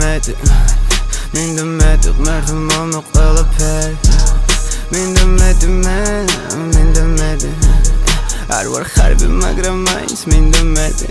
მეტი მინდა მეტი ღმერთო მომოყოლაფერი მინდა მეტი მე მინდა მეტი არ ვარ ხარბი მაგრამ მაინც მინდა მეტი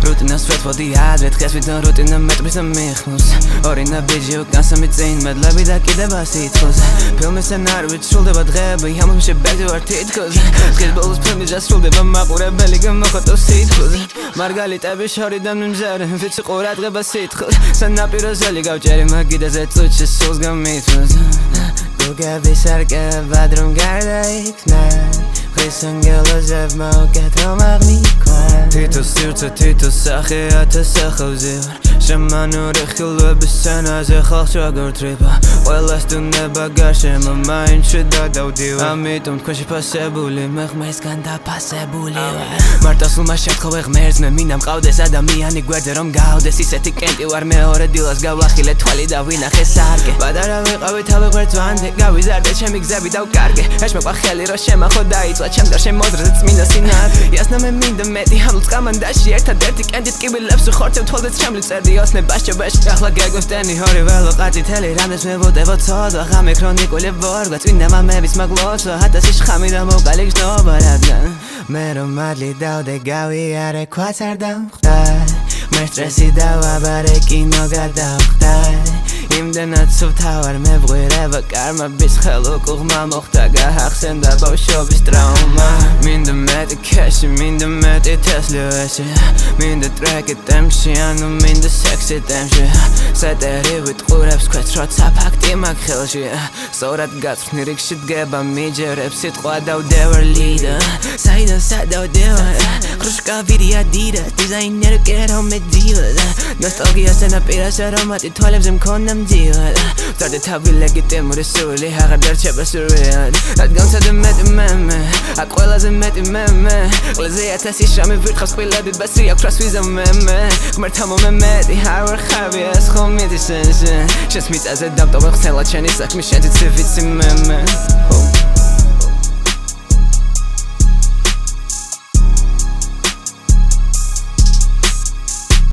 რუტინას ვეთვოდი ადრე დღეს ვიდო რუტინა მეტრის მიხნოს ორინა ბიჯი უკანსამი წინ მედლები და კიდება სიტყვის ფილმის სცენარით სრულდება დღეები ამომში ბედი ვარ თითქოს დღეს ბოლოს ფილმი დასრულდება მაყურებელი გამოხატავს სიტყვის მარგალიტები შორიდან მიმზარე ვიცი ყურადღება სიტყვის სანაპიროზელი გავჭერი მაგიდაზე წუთში სულს გამithვას გუგების არკება დრომ გარდაიქნა ხის ანგელოზებმა უკეთ რომ აღმიქვა თითოს სივრცე თითოს სახე ათასახავზე ვარ შემანური ხილვების სცენაზე ხალხს ვაგორთრება ყველას დუნება გარშემო მაინც შედადავდივარ ამიტომ თქვენში ფასებული მე ღმერთსგან დაფასებული ვარ მარტოსულმა შემთხვევე ღმერთს მე მინდა მყავდეს ადამიანი გვერდზე რომ გავდეს ისეთი კენტი ვარ მეორე დილას გავლახილე თვალი და ვინახე სარკე პატარა ვიყავი თავი ღმერთვანზე გავიზარდე ჩემი გზები დავკარგე ეშმაკვა ხელი რომ შემახო დაიწვა ჩემს გარშემო მოძრაზე წმინდა სინათლე იასნა მე მინდა მეტი ამლუც კამანდაში ერთადერთი კენტით კიბილებს ვხორცევ თვალდეც ჩემლი წერდი ოსნებაშჩებაში ახლა გეგოსტენი ორი ველო ყაჭი თელი რამდენს მევოდებო ცოდვა ღამე ქრონიკული ვორგვა წმინდა მამების მაგლოცვა ათასი შხამი და მოკალი გზნობა რადგან მე რომ მადლი დავდე გავიარე ქვაც არ დავხდარ მე სტრესი დავაბარე კინო გადავხდარ იმდენად სუფთავარ მე ვღვირება კარმების ხელუკლღმა მოხდა გაახსენდა ბავშვობის ტრაუმა მინდა მეტი ქეში მინდა მეტი თესლივეში მინდა ტრეკი ტემში ანუ მინდა სექსი ტემში სეტერი ვიტყურებს ქვეც როცა ფაქტი მაგ ხელში სწორად გაწვრთნი რიგში დგება მიჯერებს სიტყვა დავდევარ ლიდა საიდან სადავდევარ ხრუშკა ვირია დიდა დიზაინერი კერო მე დივა ნოსტალგია სანაპიროს არომატი თვალებზე მქონდა მძივად ვწარდი თავი ლეგიტიმური სული აღარ დარჩება სურვილი რადგან ცადე მეტი მე აქ ყველაზე მეტი მე ყველაზე ათასი შამი ვირთხავს ყვილები ბასრი აქვს რას ვიზამ მე ღმერთო მომე მეტი არ ვარ ხავი ეს ხომ მიდის შენს მიწაზე დამტოვე ხსელა ჩენი საქმე შენც ვიცი მე